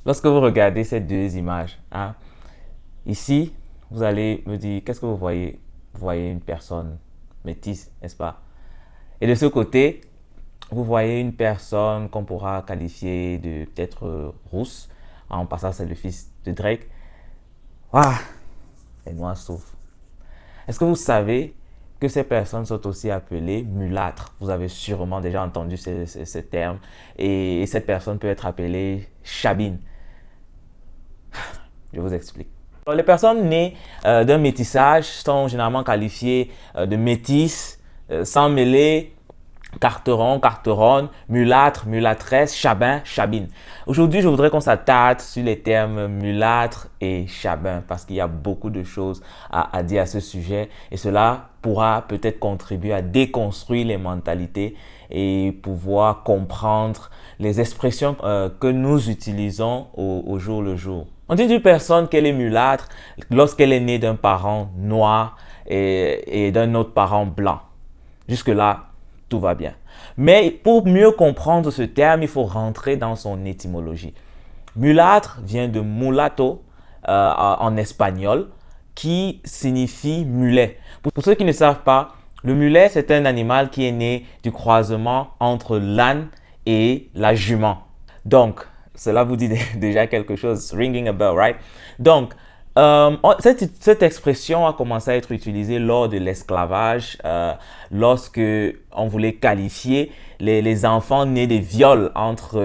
Lorsque vous regardez ces deux images, hein, ici, vous allez me dire, qu'est-ce que vous voyez? Vous voyez une personne métisse, n'est-ce pas? Et de ce côté, vous voyez une personne qu'on pourra qualifier de peut-être rousse. En passant, c'est le fils de Drake. Ah, les noirs souffrent. Est-ce que vous savez que ces personnes sont aussi appelées mulâtres? Vous avez sûrement déjà entendu ce terme. Et cette personne peut être appelée chabine. Je vous explique. Les personnes nées d'un métissage sont généralement qualifiées de métisses, sans mêler, carteron, carteronne, mulâtre, mulâtresse, chabin, chabine. Aujourd'hui, je voudrais qu'on s'attarde sur les termes mulâtre et chabin parce qu'il y a beaucoup de choses à dire à ce sujet et cela pourra peut-être contribuer à déconstruire les mentalités et pouvoir comprendre les expressions que nous utilisons au jour le jour. On dit d'une personne qu'elle est mulâtre lorsqu'elle est née d'un parent noir et d'un autre parent blanc. Jusque-là, tout va bien. Mais pour mieux comprendre ce terme, il faut rentrer dans son étymologie. Mulâtre vient de mulatto en espagnol, qui signifie mulet. Pour ceux qui ne savent pas, le mulet, c'est un animal qui est né du croisement entre l'âne et la jument. Donc, cela vous dit déjà quelque chose, ringing a bell, right? Donc, cette expression a commencé à être utilisée lors de l'esclavage, lorsque on voulait qualifier les enfants nés des viols entre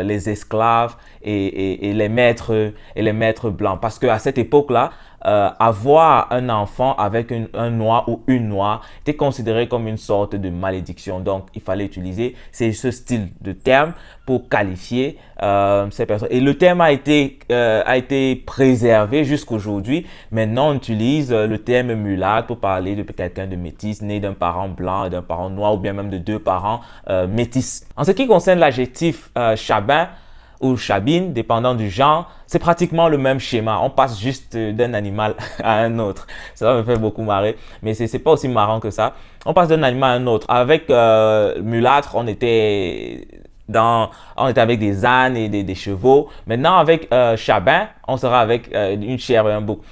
les esclaves et les maîtres blancs. Parce qu'à cette époque-là, avoir un enfant avec un noir ou une noire était considéré comme une sorte de malédiction. Donc, il fallait utiliser ce style de terme pour qualifier ces personnes. Et le terme a été préservé jusqu'aujourd'hui. Maintenant, on utilise le terme mulâtre pour parler de quelqu'un de métis, né d'un parent blanc et d'un parent noir, ou bien même de deux parents métis. En ce qui concerne l'adjectif chabin, ou chabine, dépendant du genre, c'est pratiquement le même schéma. On passe juste d'un animal à un autre. Ça me fait beaucoup marrer, mais c'est pas aussi marrant que ça. On passe d'un animal à un autre. Avec mulâtre, on était avec des ânes et des chevaux. Maintenant, avec chabin, on sera avec une chèvre et un bouc.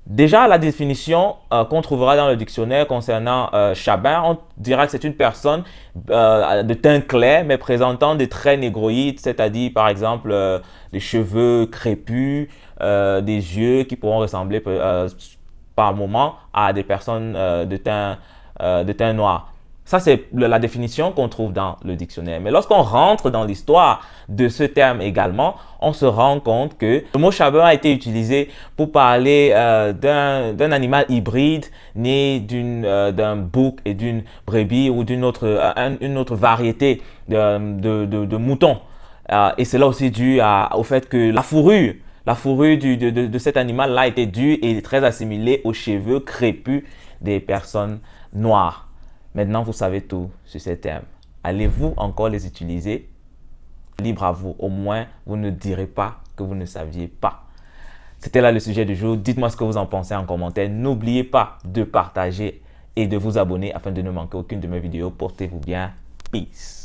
Déjà, la définition qu'on trouvera dans le dictionnaire concernant chabin, on dira que c'est une personne de teint clair, mais présentant des traits négroïdes, c'est-à-dire par exemple des cheveux crépus, des yeux qui pourront ressembler par moment à des personnes de teint noir. Ça, c'est la définition qu'on trouve dans le dictionnaire. Mais lorsqu'on rentre dans l'histoire de ce terme également, on se rend compte que le mot chabin a été utilisé pour parler d'un animal hybride né d'un bouc et d'une brebis ou d'une autre variété de moutons. Et c'est là aussi dû au fait que la fourrure de cet animal-là était due et très assimilée aux cheveux crépus des personnes noires. Maintenant, vous savez tout sur ces termes. Allez-vous encore les utiliser? Libre à vous. Au moins, vous ne direz pas que vous ne saviez pas. C'était là le sujet du jour. Dites-moi ce que vous en pensez en commentaire. N'oubliez pas de partager et de vous abonner afin de ne manquer aucune de mes vidéos. Portez-vous bien. Peace.